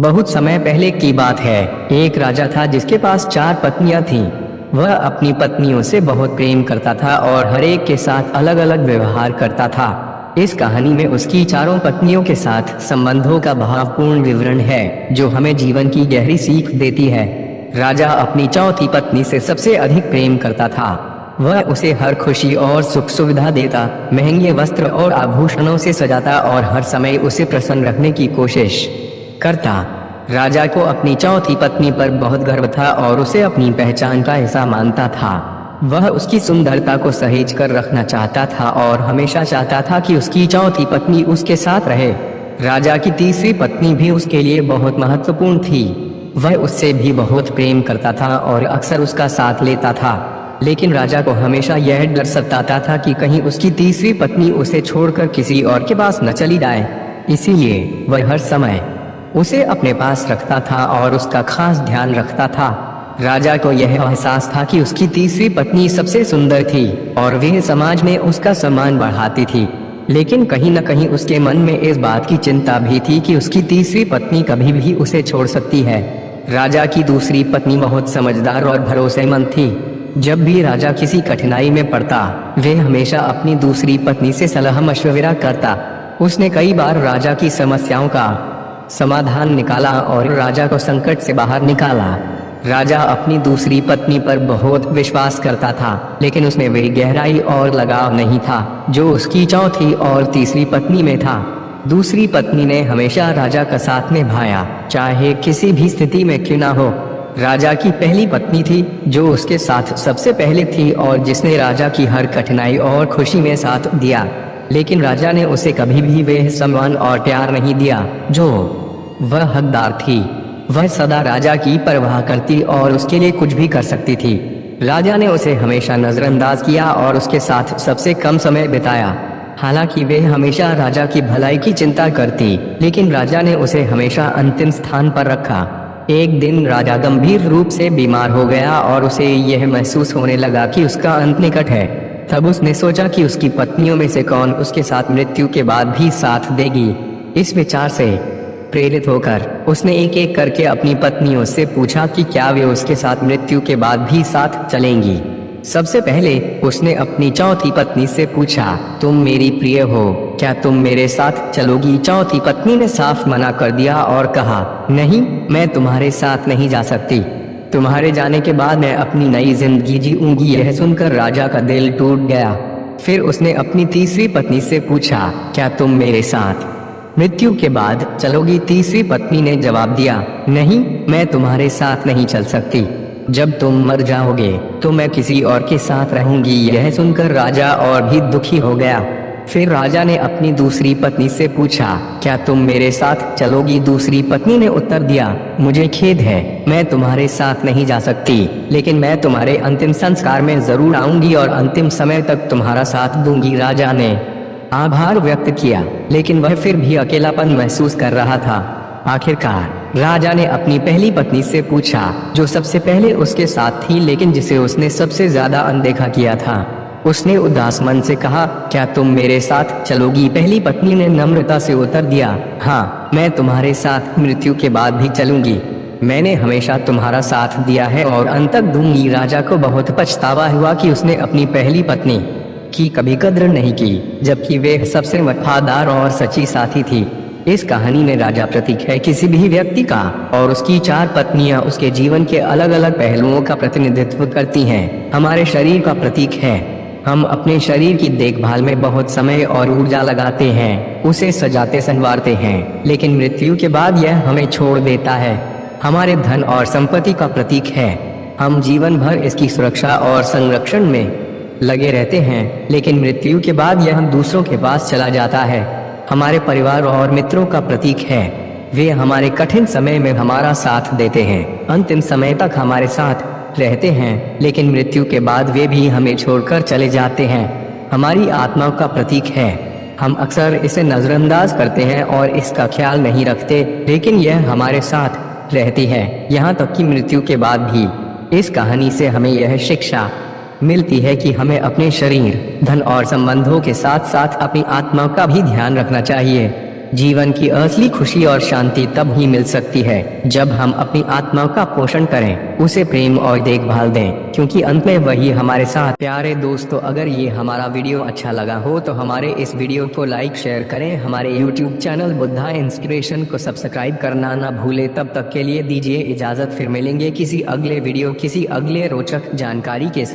बहुत समय पहले की बात है। एक राजा था जिसके पास 4 पत्नियां थीं। वह अपनी पत्नियों से बहुत प्रेम करता था और हर एक के साथ अलग अलग व्यवहार करता था। इस कहानी में उसकी चारों पत्नियों के साथ संबंधों का भावपूर्ण विवरण है, जो हमें जीवन की गहरी सीख देती है। राजा अपनी चौथी पत्नी से सबसे अधिक प्रेम करता था। वह उसे हर खुशी और सुख सुविधा देता, महंगे वस्त्र और आभूषणों से सजाता और हर समय उसे प्रसन्न रखने की कोशिश करता। राजा को अपनी चौथी पत्नी पर बहुत गर्व था और उसे अपनी पहचान का हिस्सा मानता था। वह उसकी सुंदरता को सहेज कर रखना चाहता था और हमेशा चाहता था कि उसकी चौथी पत्नी उसके साथ रहे। राजा की तीसरी पत्नी भी उसके लिए बहुत महत्वपूर्ण थी। वह उससे भी बहुत प्रेम करता था और अक्सर उसका साथ लेता था। लेकिन राजा को हमेशा यह डर सताता था कि कहीं उसकी तीसरी पत्नी उसे छोड़कर किसी और के पास न चली जाए। इसीलिए वह हर समय उसे अपने पास रखता था और उसका खास ध्यान रखता था। राजा को यह एहसास था कि उसकी तीसरी पत्नी सबसे सुंदर थी और वह समाज में उसका सम्मान बढ़ाती थी। लेकिन कहीं न कहीं उसके मन में इस बात की चिंता भी थी कि उसकी तीसरी पत्नी कभी भी उसे छोड़ सकती है। राजा की दूसरी पत्नी बहुत समझदार और भरोसेमंद थी। जब भी राजा किसी कठिनाई में पड़ता, वह हमेशा अपनी दूसरी पत्नी से सलाह मशवरा करता। उसने कई बार राजा की समस्याओं का समाधान निकाला और राजा को संकट से बाहर निकाला। राजा अपनी दूसरी पत्नी पर बहुत विश्वास करता था, लेकिन उसमें वही गहराई और लगाव नहीं था जो उसकी चौथी और तीसरी पत्नी में था। दूसरी पत्नी ने हमेशा राजा का साथ निभाया, चाहे किसी भी स्थिति में क्यों ना हो। राजा की पहली पत्नी थी जो उसके साथ सबसे पहले थी और जिसने राजा की हर कठिनाई और खुशी में साथ दिया। लेकिन राजा ने उसे कभी भी वह सम्मान और प्यार नहीं दिया जो वह हकदार थी। वह सदा राजा की परवाह करती और उसके लिए कुछ भी कर सकती थी। राजा ने उसे हमेशा नजरअंदाज किया और उसके साथ सबसे कम समय बिताया। हालांकि वह हमेशा राजा की भलाई की चिंता करती, लेकिन राजा ने उसे हमेशा अंतिम स्थान पर रखा। एक दिन राजा गंभीर रूप से बीमार हो गया और उसे यह महसूस होने लगा कि उसका अंत निकट है। तब उसने सोचा कि उसकी पत्नियों में से कौन उसके साथ मृत्यु के बाद भी साथ देगी। इस विचार से प्रेरित होकर उसने एक एक करके अपनी पत्नियों से पूछा कि क्या वे उसके साथ मृत्यु के बाद भी साथ चलेंगी। सबसे पहले उसने अपनी चौथी पत्नी से पूछा, तुम मेरी प्रिय हो, क्या तुम मेरे साथ चलोगी? चौथी पत्नी ने साफ मना कर दिया और कहा, नहीं, मैं तुम्हारे साथ नहीं जा सकती। तुम्हारे जाने के बाद मैं अपनी नई जिंदगी जीऊंगी। यह सुनकर राजा का दिल टूट गया। फिर उसने अपनी तीसरी पत्नी से पूछा, क्या तुम मेरे साथ मृत्यु के बाद चलोगी? तीसरी पत्नी ने जवाब दिया, नहीं, मैं तुम्हारे साथ नहीं चल सकती। जब तुम मर जाओगे तो मैं किसी और के साथ रहूंगी। यह सुनकर राजा और भी दुखी हो गया। फिर राजा ने अपनी दूसरी पत्नी से पूछा, क्या तुम मेरे साथ चलोगी? दूसरी पत्नी ने उत्तर दिया, मुझे खेद है, मैं तुम्हारे साथ नहीं जा सकती, लेकिन मैं तुम्हारे अंतिम संस्कार में जरूर आऊंगी और अंतिम समय तक तुम्हारा साथ दूंगी। राजा ने आभार व्यक्त किया, लेकिन वह फिर भी अकेलापन महसूस कर रहा था। आखिरकार राजा ने अपनी पहली पत्नी से पूछा, जो सबसे पहले उसके साथ थी लेकिन जिसे उसने सबसे ज्यादा अनदेखा किया था। उसने उदास मन से कहा, क्या तुम मेरे साथ चलोगी? पहली पत्नी ने नम्रता से उत्तर दिया, हाँ, मैं तुम्हारे साथ मृत्यु के बाद भी चलूंगी। मैंने हमेशा तुम्हारा साथ दिया है और अंत तक दूंगी। राजा को बहुत पछतावा हुआ कि उसने अपनी पहली पत्नी की कभी कद्र नहीं की, जबकि वे सबसे वफादार और सच्ची साथी थी। इस कहानी में राजा प्रतीक है किसी भी व्यक्ति का और उसकी 4 पत्नियां उसके जीवन के अलग अलग पहलुओं का प्रतिनिधित्व करती हैं। हमारे शरीर का प्रतीक है। हम अपने शरीर की देखभाल में बहुत समय और ऊर्जा लगाते हैं, उसे सजाते संवारते हैं, लेकिन मृत्यु के बाद यह हमें छोड़ देता है। हमारे धन और संपत्ति का प्रतीक है। हम जीवन भर इसकी सुरक्षा और संरक्षण में लगे रहते हैं, लेकिन मृत्यु के बाद यह दूसरों के पास चला जाता है। हमारे परिवार और मित्रों का प्रतीक है। वे हमारे कठिन समय में हमारा साथ देते हैं, अंतिम समय तक हमारे साथ रहते हैं, लेकिन मृत्यु के बाद वे भी हमें छोड़कर चले जाते हैं। हमारी आत्मा का प्रतीक है। हम अक्सर इसे नजरअंदाज करते हैं और इसका ख्याल नहीं रखते, लेकिन यह हमारे साथ रहती है, यहाँ तक कि मृत्यु के बाद भी। इस कहानी से हमें यह शिक्षा मिलती है कि हमें अपने शरीर, धन और संबंधों के साथ साथ अपनी आत्मा का भी ध्यान रखना चाहिए। जीवन की असली खुशी और शांति तब ही मिल सकती है जब हम अपनी आत्मा का पोषण करें, उसे प्रेम और देखभाल दें, क्योंकि अंत में वही हमारे साथ। प्यारे दोस्तों, अगर ये हमारा वीडियो अच्छा लगा हो तो हमारे इस वीडियो को लाइक शेयर करें। हमारे YouTube चैनल बुद्धा इंस्पिरेशन को सब्सक्राइब करना ना भूले। तब तक के लिए दीजिए इजाजत, फिर मिलेंगे किसी अगले वीडियो किसी अगले रोचक जानकारी के साथ।